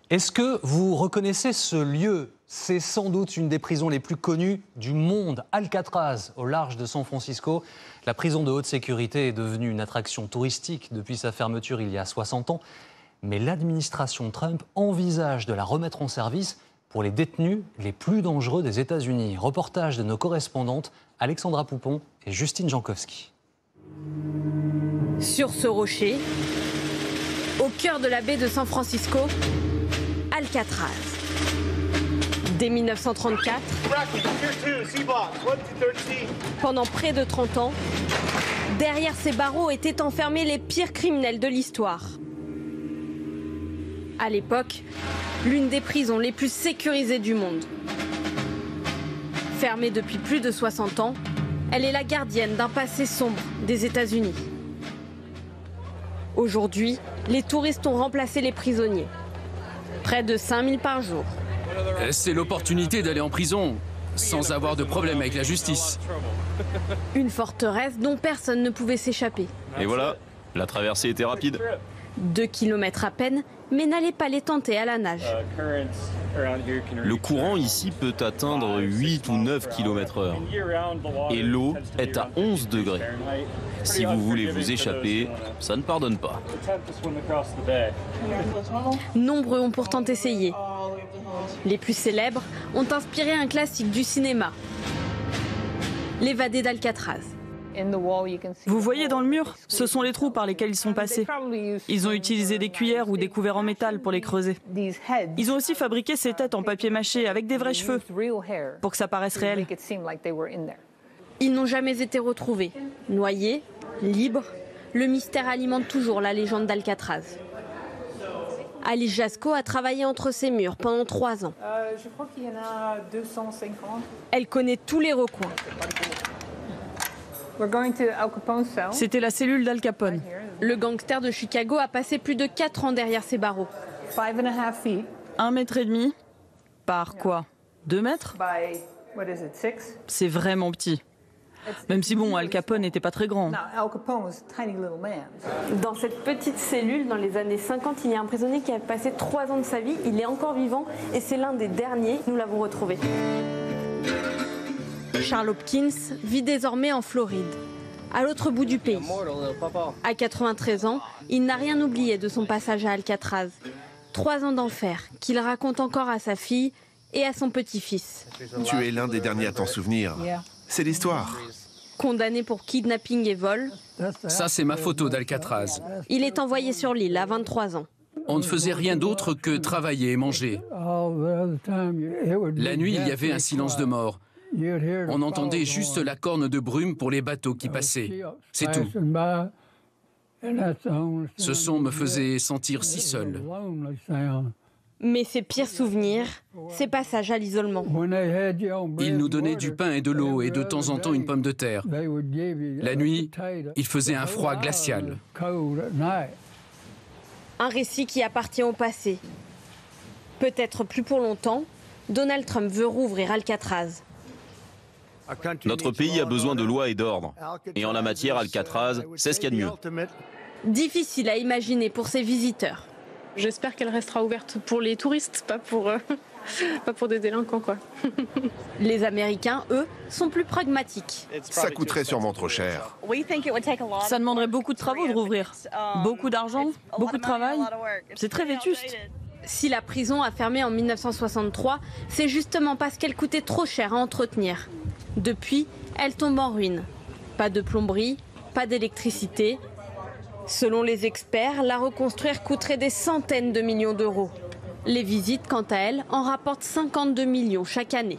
Est-ce que vous reconnaissez ce lieu? C'est sans doute une des prisons les plus connues du monde, Alcatraz, au large de San Francisco. La prison de haute sécurité est devenue une attraction touristique depuis sa fermeture il y a 60 ans. Mais l'administration Trump envisage de la remettre en service pour les détenus les plus dangereux des États-Unis. Reportage de nos correspondantes Alexandra Poupon et Justine Jankowski. Sur ce rocher, au cœur de la baie de San Francisco, Alcatraz. Dès 1934, pendant près de 30 ans, derrière ces barreaux étaient enfermés les pires criminels de l'histoire. À l'époque, l'une des prisons les plus sécurisées du monde. Fermée depuis plus de 60 ans, elle est la gardienne d'un passé sombre des États-Unis. Aujourd'hui, les touristes ont remplacé les prisonniers. Près de 5000 par jour. C'est l'opportunité d'aller en prison sans avoir de problème avec la justice. Une forteresse dont personne ne pouvait s'échapper. Et voilà, la traversée était rapide. 2 kilomètres à peine, mais n'allez pas les tenter à la nage. Le courant ici peut atteindre 8 ou 9 km/h. Et l'eau est à 11 degrés. Si vous voulez vous échapper, ça ne pardonne pas. Nombreux ont pourtant essayé. Les plus célèbres ont inspiré un classique du cinéma, L'évadé d'Alcatraz. Vous voyez dans le mur, ce sont les trous par lesquels ils sont passés. Ils ont utilisé des cuillères ou des couverts en métal pour les creuser. Ils ont aussi fabriqué ces têtes en papier mâché avec des vrais cheveux pour que ça paraisse réel. Ils n'ont jamais été retrouvés. Noyés, libres, le mystère alimente toujours la légende d'Alcatraz. Alice Jasco a travaillé entre ces murs pendant 3 ans. Je crois qu'il y en a 250. Elle connaît tous les recoins. C'était la cellule d'Al Capone. Le gangster de Chicago a passé plus de 4 ans derrière ses barreaux. 5.5 feet. 1,5 mètre par quoi 2 mètres? C'est vraiment petit. Même si bon, Al Capone n'était pas très grand. Dans cette petite cellule, dans les années 50, il y a un prisonnier qui a passé 3 ans de sa vie. Il est encore vivant et c'est l'un des derniers. Nous l'avons retrouvé. Charles Hopkins vit désormais en Floride, à l'autre bout du pays. À 93 ans, il n'a rien oublié de son passage à Alcatraz. 3 ans d'enfer qu'il raconte encore à sa fille et à son petit-fils. Tu es l'un des derniers à t'en souvenir. C'est l'histoire. Condamné pour kidnapping et vol, Ça, c'est ma photo d'Alcatraz. il est envoyé sur l'île à 23 ans. On ne faisait rien d'autre que travailler et manger. La nuit, il y avait un silence de mort. On entendait juste la corne de brume pour les bateaux qui passaient. C'est tout. Ce son me faisait sentir si seul. Mais ses pires souvenirs, ses passages à l'isolement. Ils nous donnaient du pain et de l'eau et de temps en temps une pomme de terre. La nuit, il faisait un froid glacial. Un récit qui appartient au passé. Peut-être plus pour longtemps, Donald Trump veut rouvrir Alcatraz. Notre pays a besoin de loi et d'ordre. Et en la matière, Alcatraz, c'est ce qu'il y a de mieux. Difficile à imaginer pour ses visiteurs. J'espère qu'elle restera ouverte pour les touristes, pas pour des délinquants, quoi. Les Américains, eux, sont plus pragmatiques. Ça coûterait sûrement trop cher. Ça demanderait beaucoup de travaux de rouvrir. Beaucoup d'argent, beaucoup de travail. C'est très vétuste. Si la prison a fermé en 1963, c'est justement parce qu'elle coûtait trop cher à entretenir. Depuis, elle tombe en ruine. Pas de plomberie, pas d'électricité. Selon les experts, la reconstruire coûterait des centaines de millions d'euros. Les visites, quant à elles, en rapportent 52 millions chaque année.